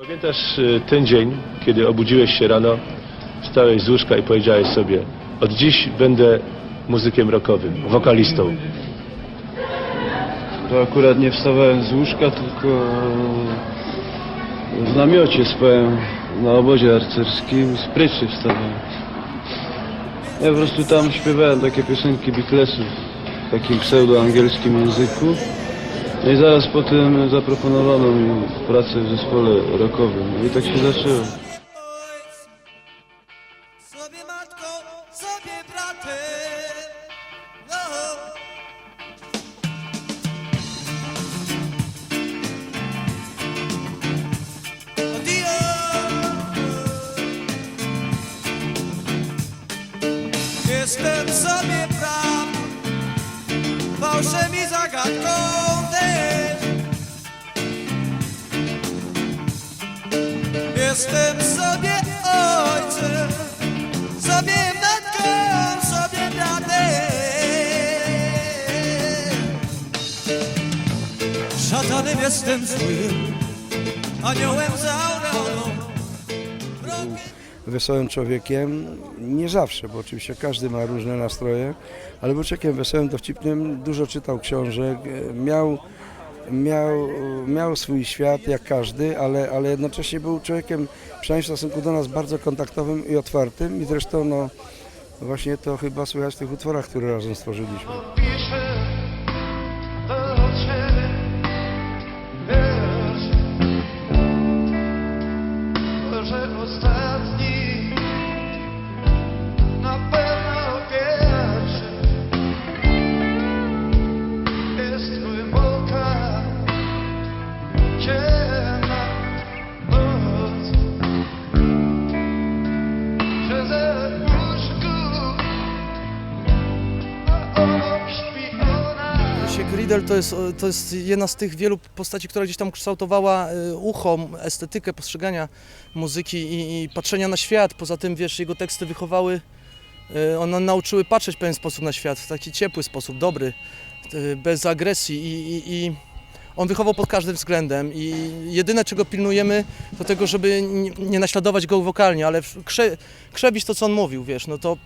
Pamiętasz ten dzień, kiedy obudziłeś się rano, wstałeś z łóżka i powiedziałeś sobie: od dziś będę muzykiem rockowym, wokalistą. To akurat nie wstawałem z łóżka, tylko w namiocie spałem na obozie harcerskim, z pryczy wstawałem. Ja po prostu tam śpiewałem takie piosenki Beatlesów w takim pseudo-angielskim języku. No i zaraz potem zaproponowano mi pracę w zespole rockowym. No i tak się zaczęło. Sobie matką, sobie bratem, no. Jestem sobie praw, fałszem i zagadką też. Jestem sobie ojcem, sobie matką, sobie bratem. Szatanem jestem złym, aniołem z aureolą. Wesołym człowiekiem, nie zawsze, bo oczywiście każdy ma różne nastroje, ale był człowiekiem wesołym, dowcipnym, dużo czytał książek, miał swój świat jak każdy, ale jednocześnie był człowiekiem, przynajmniej w stosunku do nas, bardzo kontaktowym i otwartym i zresztą no, właśnie to chyba słychać w tych utworach, które razem stworzyliśmy. Na pewno pierwszy jest głęboka, ciemna noc. Siedzę w łóżku, a obok śpi ona. Sieg Riedel to jest jedna z tych wielu postaci, która gdzieś tam kształtowała ucho, estetykę postrzegania muzyki i patrzenia na świat. Poza tym, wiesz, jego teksty wychowały, one nauczyły patrzeć w pewien sposób na świat, w taki ciepły sposób, dobry, bez agresji i on wychował pod każdym względem i jedyne, czego pilnujemy, to tego, żeby nie naśladować go wokalnie, ale krzewić to, co on mówił, wiesz, no to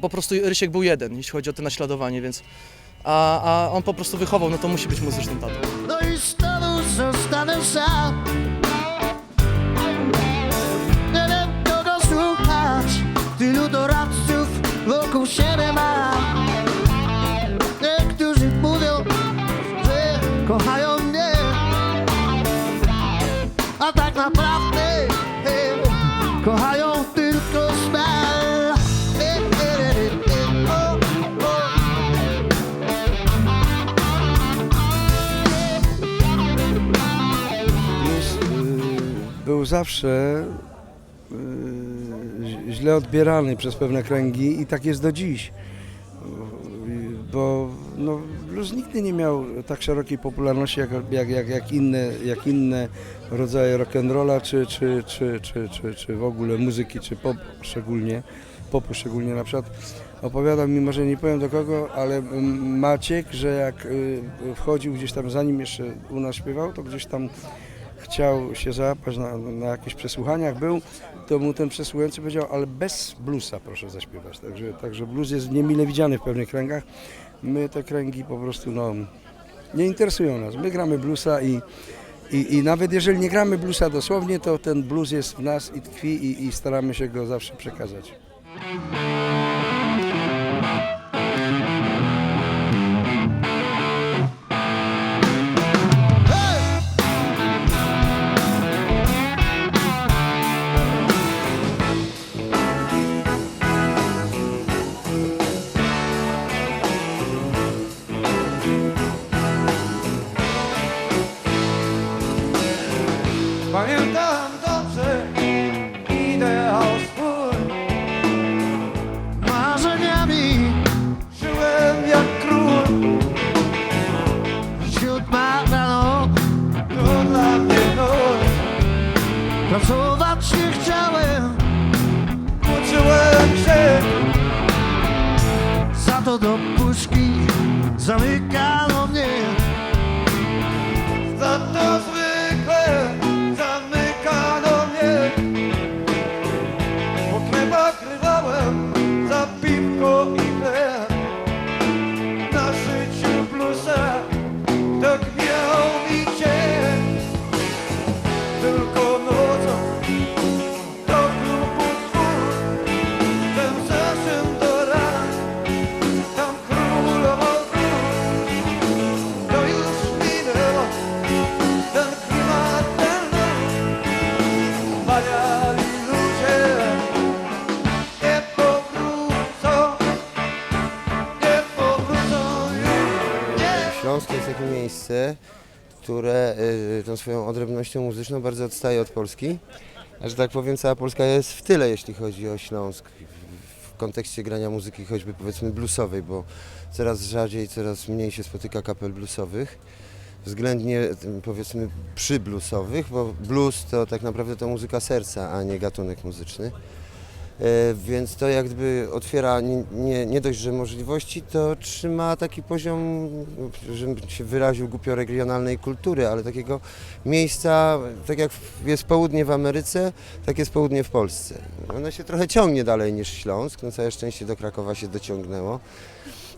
po prostu Rysiek był jeden, jeśli chodzi o to naśladowanie, więc a on po prostu wychował, no to musi być muzycznym tatą. No i znowu zostanę sam. Nie wiem, kogo słuchać, tylu doradców wokół siebie mam. Niektórzy mówią, że kochają mnie, a tak naprawdę kochają tylko smal. Był zawsze źle odbierany przez pewne kręgi i tak jest do dziś, bo no, blues nigdy nie miał tak szerokiej popularności jak inne rodzaje rock'n'rolla czy w ogóle muzyki, czy popu szczególnie. Na przykład opowiadał mi, może nie powiem do kogo, ale Maciek, że jak wchodził gdzieś tam, zanim jeszcze u nas śpiewał, to gdzieś tam chciał się załapać na jakichś przesłuchaniach, to mu ten przesłuchujący powiedział, ale bez bluesa proszę zaśpiewać. Także blues jest niemile widziany w pewnych kręgach. My te kręgi po prostu nie interesują nas. My gramy bluesa i nawet jeżeli nie gramy bluesa dosłownie, to ten blues jest w nas i tkwi i staramy się go zawsze przekazać. Pamiętam dobrze ideał swój. Marzeniami żyłem jak król. 7 rano to dla mnie noc. Pracować nie chciałem, uczyłem się. Za to do puszki zamykano mnie. Za to zwykle zamykano. Śląsk to jest takie miejsce, które tą swoją odrębnością muzyczną bardzo odstaje od Polski. A że tak powiem, cała Polska jest w tyle, jeśli chodzi o Śląsk. W kontekście grania muzyki choćby powiedzmy bluesowej, bo coraz rzadziej, coraz mniej się spotyka kapel bluesowych. Względnie powiedzmy przybluesowych, bo blues to tak naprawdę to muzyka serca, a nie gatunek muzyczny. Więc to jak gdyby otwiera nie dość, że możliwości, to trzyma taki poziom, żebym się wyraził głupio, regionalnej kultury, ale takiego miejsca, tak jak jest południe w Ameryce, tak jest południe w Polsce. Ono się trochę ciągnie dalej niż Śląsk, no całe szczęście do Krakowa się dociągnęło,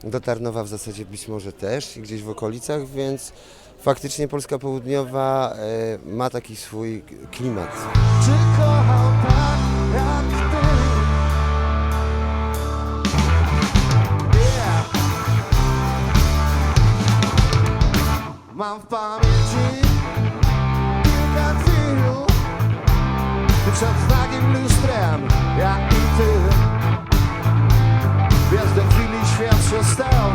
do Tarnowa w zasadzie być może też i gdzieś w okolicach, więc faktycznie Polska Południowa ma taki swój klimat. Czy kochał tak jak ty? Yeah. Mam w pamięci kilka chwil przed takim lustrem jak i ty. Więc do chwili świat się stał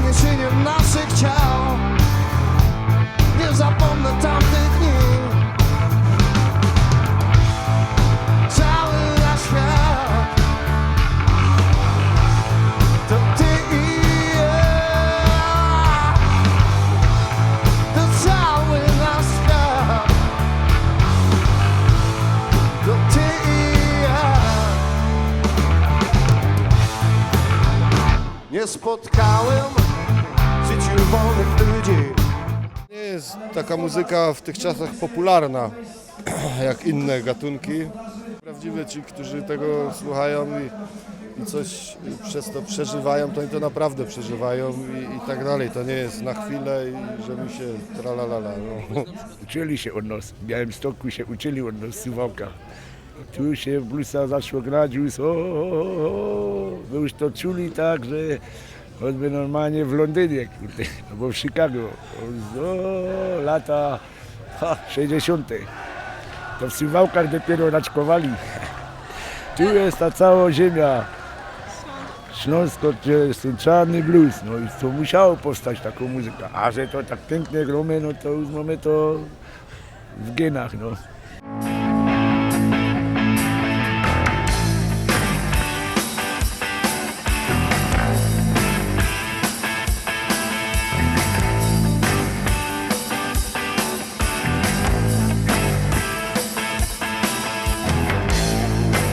uniesieniem naszych ciał. Nie zapomnę tamtych dni. Cały nasz świat to ty i ja. To cały nasz świat to ty i ja. Nie spotkałem w życiu wolnych ludzi. Nie jest taka muzyka w tych czasach popularna jak inne gatunki. Prawdziwie ci, którzy tego słuchają i coś przez to przeżywają, to oni to naprawdę przeżywają i tak dalej. To nie jest na chwilę i żeby się tralalala. No. Uczyli się od nas, w Białymstoku się uczyli od nas w Suwałkach. Tu się bluesa zaczęło grać, już wy już to czuli tak, że choćby normalnie w Londynie, kurde, albo w Chicago, lata 60. To w Suwałkach dopiero raczkowali. Tu jest ta cała ziemia. Śląsko, gdzie jest ten czarny blues, no i to musiało powstać taką muzykę. A że to tak pięknie gromy, no to już mamy to w genach, no.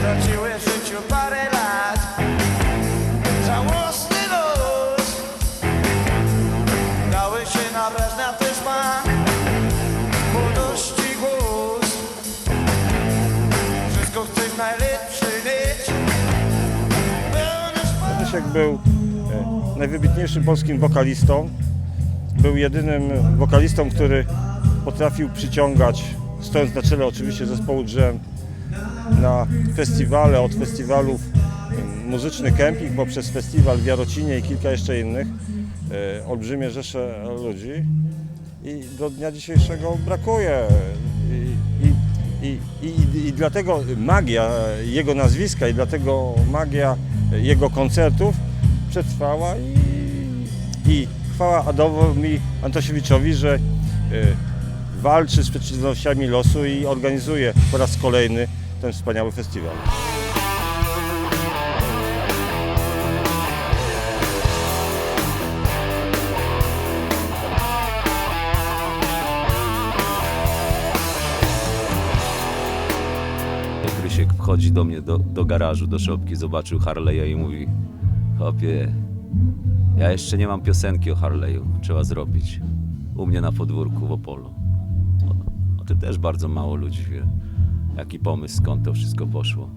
Straciłeś w życiu parę lat, żałosny los. Dałeś się nabrać na też ma młodości głos. Wszystko chcesz najlepszy mieć. Rysiek był najwybitniejszym polskim wokalistą. Był jedynym wokalistą, który potrafił przyciągać, stojąc na czele oczywiście zespołu Drzem, na festiwale, od festiwalów Muzyczny Kemping poprzez festiwal w Jarocinie i kilka jeszcze innych, olbrzymie rzesze ludzi i do dnia dzisiejszego brakuje. I dlatego magia jego nazwiska i dlatego magia jego koncertów przetrwała i chwała Adamowi Antosiewiczowi, że walczy z przeciwnościami losu i organizuje po raz kolejny ten wspaniały festiwal. Rysiek wchodzi do mnie do garażu, do szopki, zobaczył Harley'a i mówi: chłopie, ja jeszcze nie mam piosenki o Harley'u, trzeba zrobić. U mnie na podwórku w Opolu. O tym też bardzo mało ludzi wie. Jaki pomysł, skąd to wszystko poszło.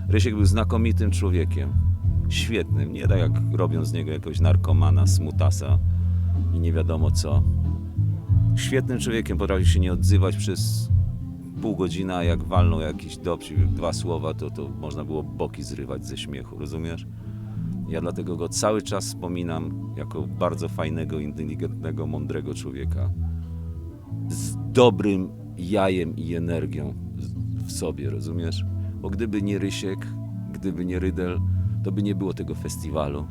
Rysiek był znakomitym człowiekiem. Świetnym, nie tak jak robią z niego jakiegoś narkomana, smutasa i nie wiadomo co. Świetnym człowiekiem, potrafił się nie odzywać przez pół godziny, a jak walnął jakiś dowcip, 2 słowa, to można było boki zrywać ze śmiechu, rozumiesz? Ja dlatego go cały czas wspominam jako bardzo fajnego, inteligentnego, mądrego człowieka. Z dobrym jajem i energią w sobie, rozumiesz? Bo gdyby nie Rysiek, gdyby nie Rydel, to by nie było tego festiwalu.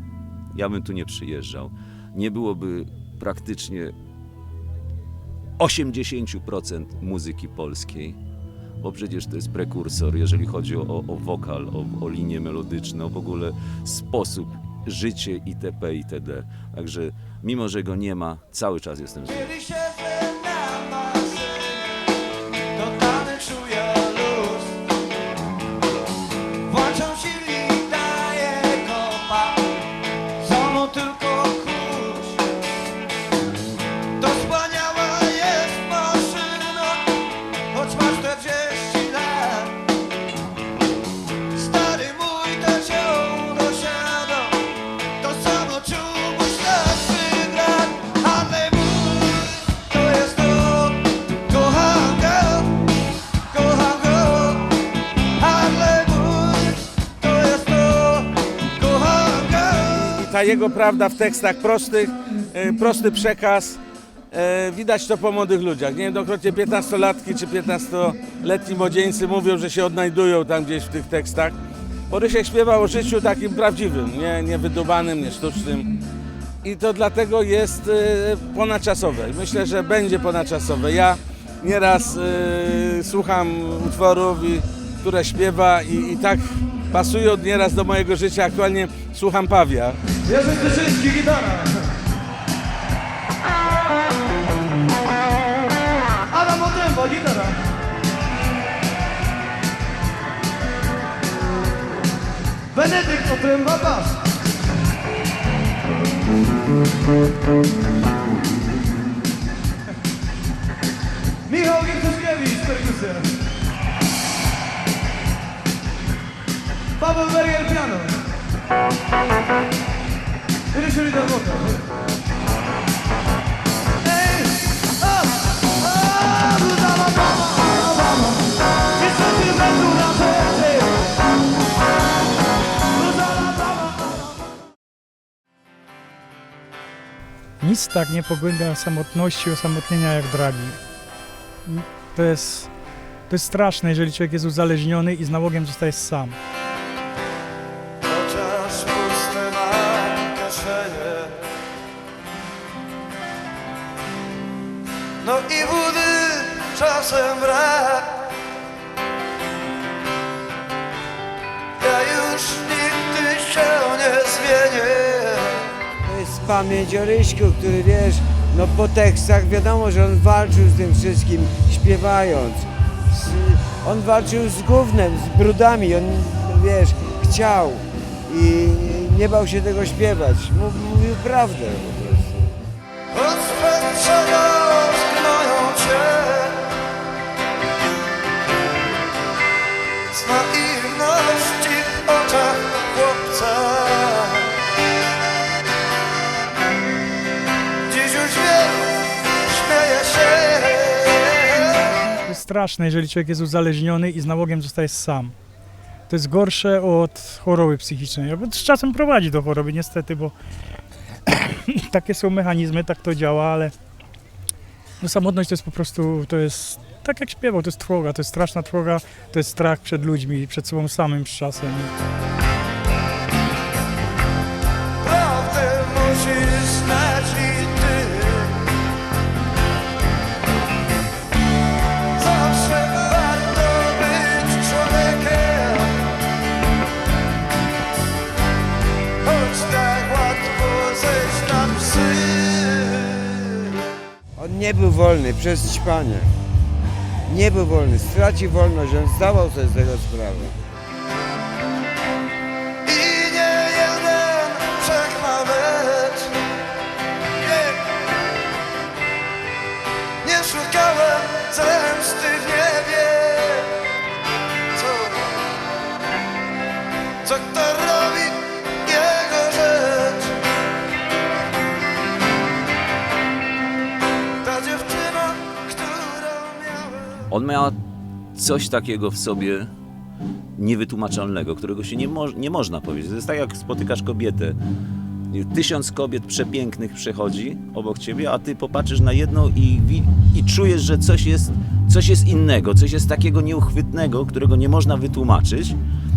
Ja bym tu nie przyjeżdżał. Nie byłoby praktycznie 80% muzyki polskiej, bo przecież to jest prekursor, jeżeli chodzi o wokal, o linie melodyczne, w ogóle sposób, życie itp. itd. Także mimo, że go nie ma, cały czas jestem z nim. Kiedy siedzę na maszynie, totalny czuję luz. Włączam silnik, daję kopa, za mną tylko kurz. To wspaniała jest maszyna, choć ma 40 lat. Stary mój też ją dosiadał, to samo czuł mój starszy brat. Ale mój to jest to, kocham go, ale mój to jest to, kocham go. I ta jego prawda w tekstach prostych, prosty przekaz, widać to po młodych ludziach. Niejednokrotnie 15-latki czy 15-letni młodzieńcy mówią, że się odnajdują tam gdzieś w tych tekstach. Bo Rysiek śpiewał o życiu takim prawdziwym, nie wydubanym, nie sztucznym. I to dlatego jest ponadczasowe. Myślę, że będzie ponadczasowe. Ja nieraz słucham utworów, które śpiewa i tak pasują nieraz do mojego życia. Aktualnie słucham Pawia. Jerzy Tyszyński, gitara. Adam Otręba, gitara. Benedykt Otręba, bas. Michał Giercuszkiewicz, perkusja. Paweł Berger, piano. Rysiu Lider, wokal. Ej, Nic tak nie pogłębia samotności, osamotnienia jak dragi. To jest straszne, jeżeli człowiek jest uzależniony i z nałogiem zostaje sam. chociaż puste mam kieszenie. No i wody czasem brak. Ja już nigdy się nie zmienię. To jest pamięć o Ryśku, który wiesz, no po tekstach wiadomo, że on walczył z tym wszystkim, śpiewając. On walczył z gównem, z brudami, on wiesz, chciał i nie bał się tego śpiewać. Mówił prawdę po prostu. Rozpęczenia zgnają cię z naiwności w oczach chłopca. Dziś już wiem, śmieję się. To jest straszne, jeżeli człowiek jest uzależniony i z nałogiem zostaje sam. To jest gorsze od choroby psychicznej. Bo z czasem prowadzi do choroby niestety, bo takie są mechanizmy, tak to działa, ale no, samotność to jest po prostu, to jest tak jak śpiewał, to jest trwoga, to jest straszna trwoga, to jest strach przed ludźmi, przed sobą samym z czasem. Prawdę musisz znać i ty. Zawsze warto być człowiekiem, choć tak łatwo zejść na psy. On nie był wolny przez ćpanie. Nie był wolny, stracił wolność, on zdawał sobie z tego sprawę. I nie jeden brzeg nawet. Nie szukałem zemsty w niebie. Co kto robi jego rzecz. Ta dziewczyna, którą miałem. On miał coś takiego w sobie niewytłumaczalnego, którego się nie można powiedzieć. To jest tak, jak spotykasz kobietę. 1000 kobiet przepięknych przechodzi obok ciebie, a ty popatrzysz na jedną i czujesz, że coś jest innego, coś jest takiego nieuchwytnego, którego nie można wytłumaczyć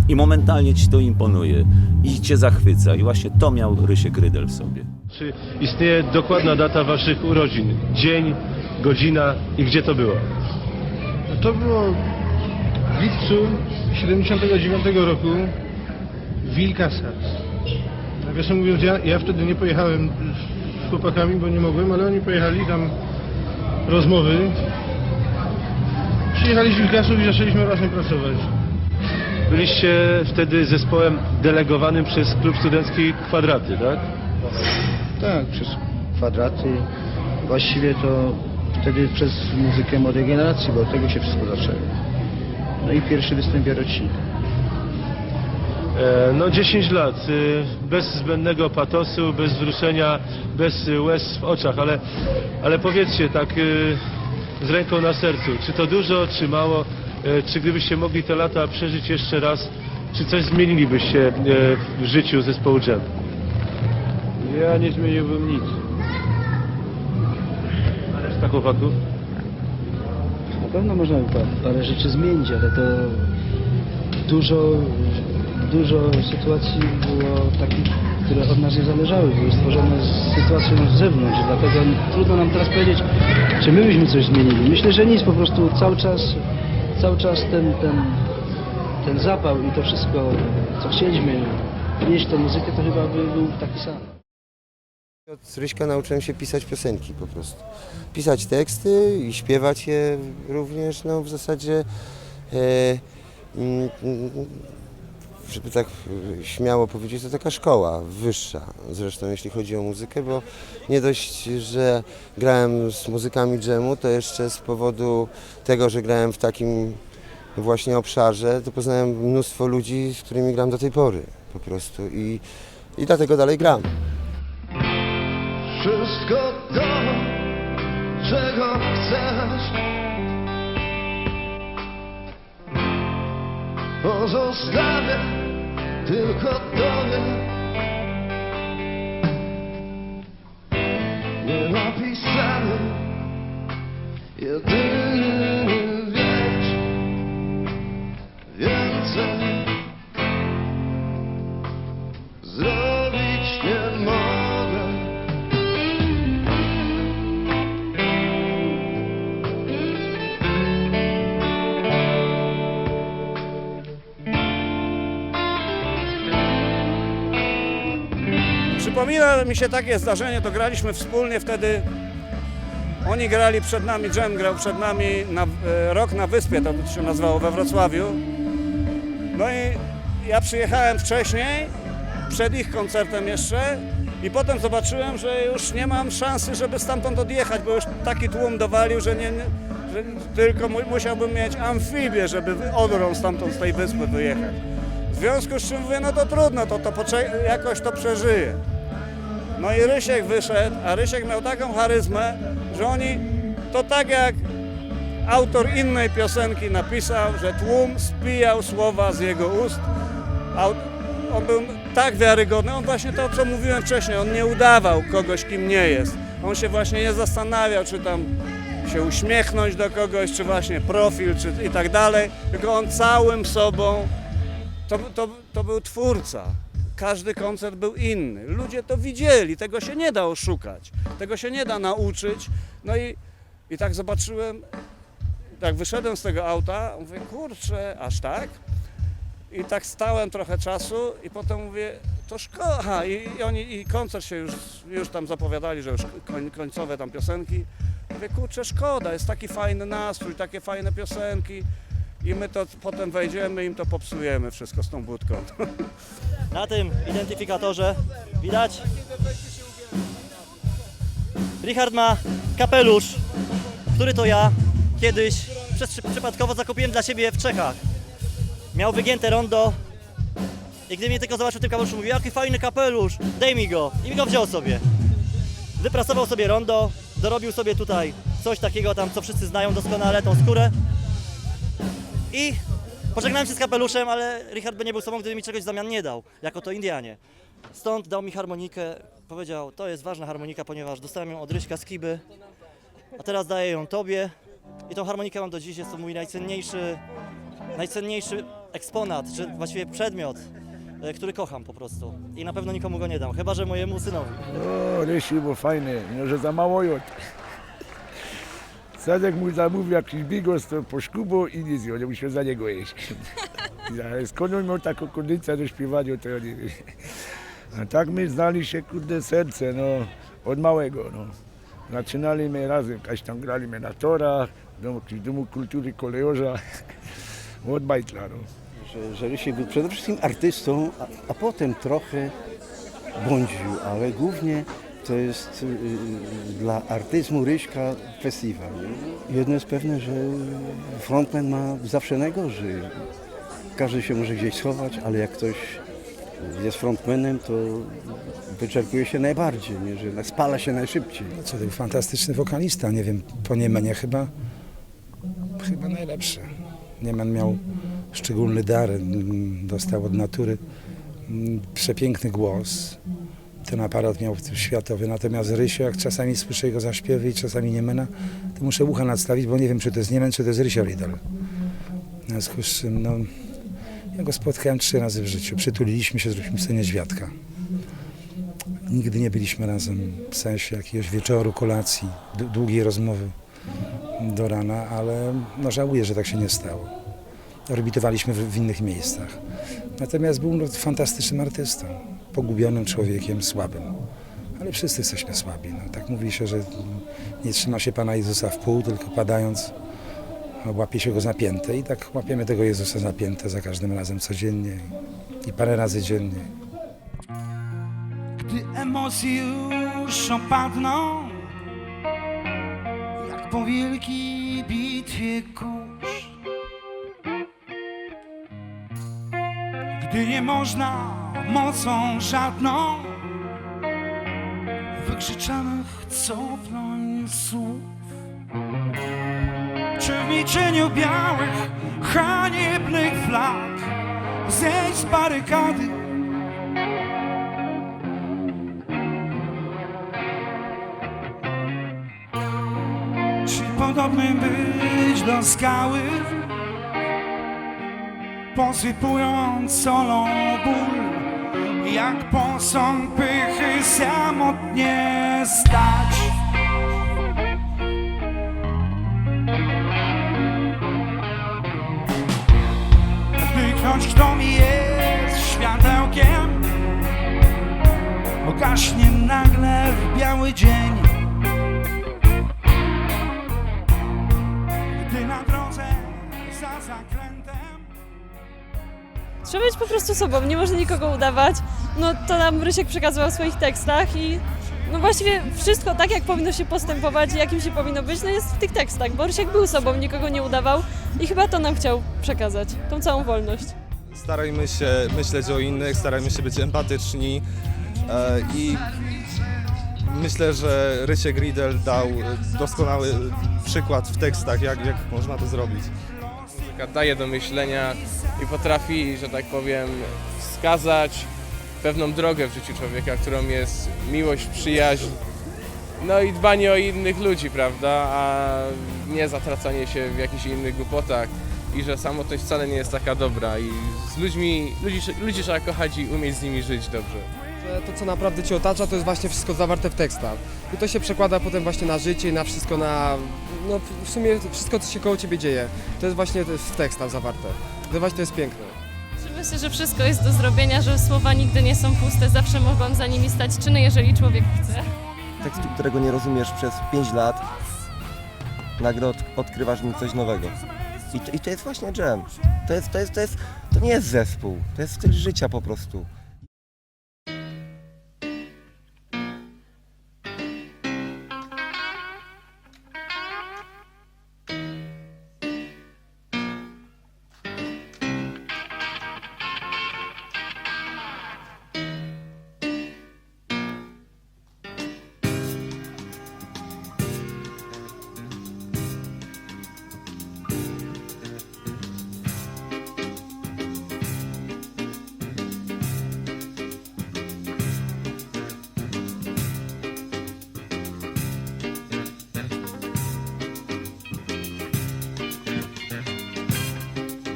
i momentalnie ci to imponuje i cię zachwyca. I właśnie to miał Rysiek Rydel w sobie. Czy istnieje dokładna data waszych urodzin? Dzień, godzina i gdzie to było? To było w lipcu 79 roku Wilkasas. Nawiasem mówiąc, ja wtedy nie pojechałem z chłopakami, bo nie mogłem, ale oni pojechali, tam rozmowy. Przyjechali z Wilkasów i zaczęliśmy razem pracować. Byliście wtedy zespołem delegowanym przez klub studencki Kwadraty, tak? Tak, przez Kwadraty. Właściwie to wtedy przez muzykę młodej generacji, bo od tego się wszystko zaczęło. No i pierwszy występ Jarocina. No 10 lat, bez zbędnego patosu, bez wzruszenia, bez łez w oczach, ale powiedzcie tak z ręką na sercu, czy to dużo, czy mało, czy gdybyście mogli te lata przeżyć jeszcze raz, czy coś zmienilibyście w życiu zespołu Dżem? Ja nie zmieniłbym nic. A reszta chłopaków? Na pewno można by parę rzeczy zmienić, ale to dużo sytuacji było takich, które od nas nie zależały, były stworzone z sytuacją z zewnątrz, dlatego trudno nam teraz powiedzieć, czy my byśmy coś zmienili. Myślę, że nic, po prostu cały czas ten zapał i to wszystko, co chcieliśmy wnieść tę muzykę, to chyba był taki sam. Od Ryśka nauczyłem się pisać piosenki po prostu. Pisać teksty i śpiewać je również, no w zasadzie, żeby tak śmiało powiedzieć, to taka szkoła wyższa zresztą jeśli chodzi o muzykę, bo nie dość, że grałem z muzykami dżemu, to jeszcze z powodu tego, że grałem w takim właśnie obszarze, to poznałem mnóstwo ludzi, z którymi gram do tej pory po prostu i dlatego dalej gram. Wszystko to, czego chcesz, pozostawię tylko tobie. Nie napisany, jedyny wiesz, więcej zrobić nie mogę. Przypomina mi się takie zdarzenie, to graliśmy wspólnie wtedy. Oni grali przed nami, Dżem grał przed nami Rok na Wyspie, to się nazywało, we Wrocławiu. No i ja przyjechałem wcześniej, przed ich koncertem jeszcze i potem zobaczyłem, że już nie mam szansy, żeby stamtąd odjechać, bo już taki tłum dowalił, że że tylko musiałbym mieć amfibię, żeby odrą stamtąd z tej wyspy wyjechać. W związku z czym mówię, no to trudno, to jakoś to przeżyję. No i Rysiek wyszedł, a Rysiek miał taką charyzmę, że oni, to tak jak autor innej piosenki napisał, że tłum spijał słowa z jego ust. On był tak wiarygodny, on właśnie to, co mówiłem wcześniej, on nie udawał kogoś, kim nie jest. On się właśnie nie zastanawiał, czy tam się uśmiechnąć do kogoś, czy właśnie profil, czy i tak dalej, tylko on całym sobą, to był twórca. Każdy koncert był inny. Ludzie to widzieli, tego się nie da oszukać, tego się nie da nauczyć. No i tak zobaczyłem, jak wyszedłem z tego auta, mówię, kurczę, aż tak? I tak stałem trochę czasu i potem mówię, to szkoda. I koncert się już tam zapowiadali, że już końcowe tam piosenki. Mówię, kurczę, szkoda, jest taki fajny nastrój, takie fajne piosenki. I my to potem wejdziemy, im to popsujemy wszystko z tą budką. Na tym identyfikatorze widać, Richard ma kapelusz, który to ja kiedyś przypadkowo zakupiłem dla siebie w Czechach. Miał wygięte rondo i gdy mnie tylko zobaczył w tym kapeluszu, mówił, jaki fajny kapelusz, daj mi go. I mi go wziął sobie. Wyprasował sobie rondo, dorobił sobie tutaj coś takiego tam, co wszyscy znają doskonale, tą skórę. I pożegnałem się z kapeluszem, ale Richard by nie był sobą, gdyby mi czegoś w zamian nie dał, jako to Indianie. Stąd dał mi harmonikę, powiedział, to jest ważna harmonika, ponieważ dostałem ją od Ryśka z Kiby, a teraz daję ją tobie. I tą harmonikę mam do dziś, jest to mój najcenniejszy eksponat, czy właściwie przedmiot, który kocham po prostu. I na pewno nikomu go nie dam, chyba że mojemu synowi. O, Rysiu, bo fajny, no, że za mało jod. Sadek mu zamówił jakiś bigos, to po szkubo i nic, on musiał za niego jeść. Ale skąd on miał taką kondycję do śpiewania, to ja nie wiem. A tak my znali się, kurde, serce, no, od małego, no. Zaczynaliśmy razem, kaś tam graliśmy na torach, w Domu Kultury Kolejorza, od bajtla, no. Że Rysiek był przede wszystkim artystą, a potem trochę błądził, ale głównie to jest dla artyzmu Ryśka festiwal. Jedno jest pewne, że frontman ma zawsze najgorzej. Każdy się może gdzieś schować, ale jak ktoś jest frontmanem, to wyczerpuje się najbardziej, nie? Że spala się najszybciej. No co, to był fantastyczny wokalista, nie wiem, po Niemenie chyba najlepszy. Niemen miał szczególny dar, dostał od natury przepiękny głos. Ten aparat miał światowy, natomiast Rysio, jak czasami słyszę jego zaśpiewy i czasami Niemena, to muszę ucha nadstawić, bo nie wiem, czy to jest Niemen, czy to jest Rysio Riedel. W związku z czym, no, ja go spotkałem 3 razy w życiu. Przytuliliśmy się, zrobiliśmy sobie niedźwiadka. Nigdy nie byliśmy razem w sensie jakiegoś wieczoru, kolacji, długiej rozmowy do rana, ale no, żałuję, że tak się nie stało. Orbitowaliśmy w innych miejscach. Natomiast był fantastycznym artystą, pogubionym człowiekiem, słabym. Ale wszyscy jesteśmy słabi. No, tak mówi się, że nie trzyma się Pana Jezusa w pół, tylko padając łapie się go za piętę. I tak łapiemy tego Jezusa za piętę za każdym razem, codziennie i parę razy dziennie. Gdy emocje już opadną, jak po wielkiej bitwie kurz, gdy nie można mocą żadną wykrzyczanych cofnąć słów, czy w milczeniu białych, haniebnych flag zejść z barykady, czy podobnym być do skały, posypując solą ból, jak posąg pychy samotnie stać. Ktoś, kto mi jest światełkiem, pogaśnie nagle w biały dzień, gdy na drodze za zakrętem. Trzeba być po prostu sobą, nie można nikogo udawać. No to nam Rysiek przekazywał w swoich tekstach i no właściwie wszystko tak, jak powinno się postępować i jakim się powinno być, no jest w tych tekstach, bo Rysiek był sobą, nikogo nie udawał i chyba to nam chciał przekazać, tą całą wolność. Starajmy się myśleć o innych, starajmy się być empatyczni i myślę, że Rysiek Riedel dał doskonały przykład w tekstach, jak można to zrobić. Muzyka daje do myślenia i potrafi, że tak powiem, wskazać pewną drogę w życiu człowieka, którą jest miłość, przyjaźń, no i dbanie o innych ludzi, prawda, a nie zatracanie się w jakichś innych głupotach i że samotność wcale nie jest taka dobra i z ludzi trzeba kochać i umieć z nimi żyć dobrze. Że to, co naprawdę Cię otacza, to jest właśnie wszystko zawarte w tekstach. I to się przekłada potem właśnie na życie i na wszystko, no w sumie wszystko, co się koło Ciebie dzieje, to jest właśnie w tekstach zawarte. To właśnie to jest piękne. Myślę, że wszystko jest do zrobienia, że słowa nigdy nie są puste, zawsze mogą za nimi stać czyny, jeżeli człowiek chce. Tekstu, którego nie rozumiesz przez 5 lat, nagle odkrywasz w nim coś nowego. I to jest właśnie jam. To nie jest zespół, to jest styl życia po prostu.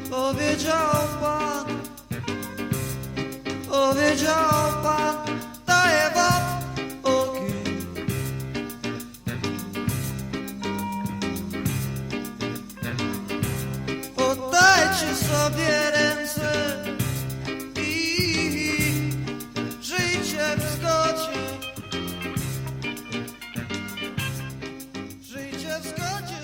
Powiedział Pan, sobie ręce i żyjcie w zgodzie. Żyjcie w zgodzie.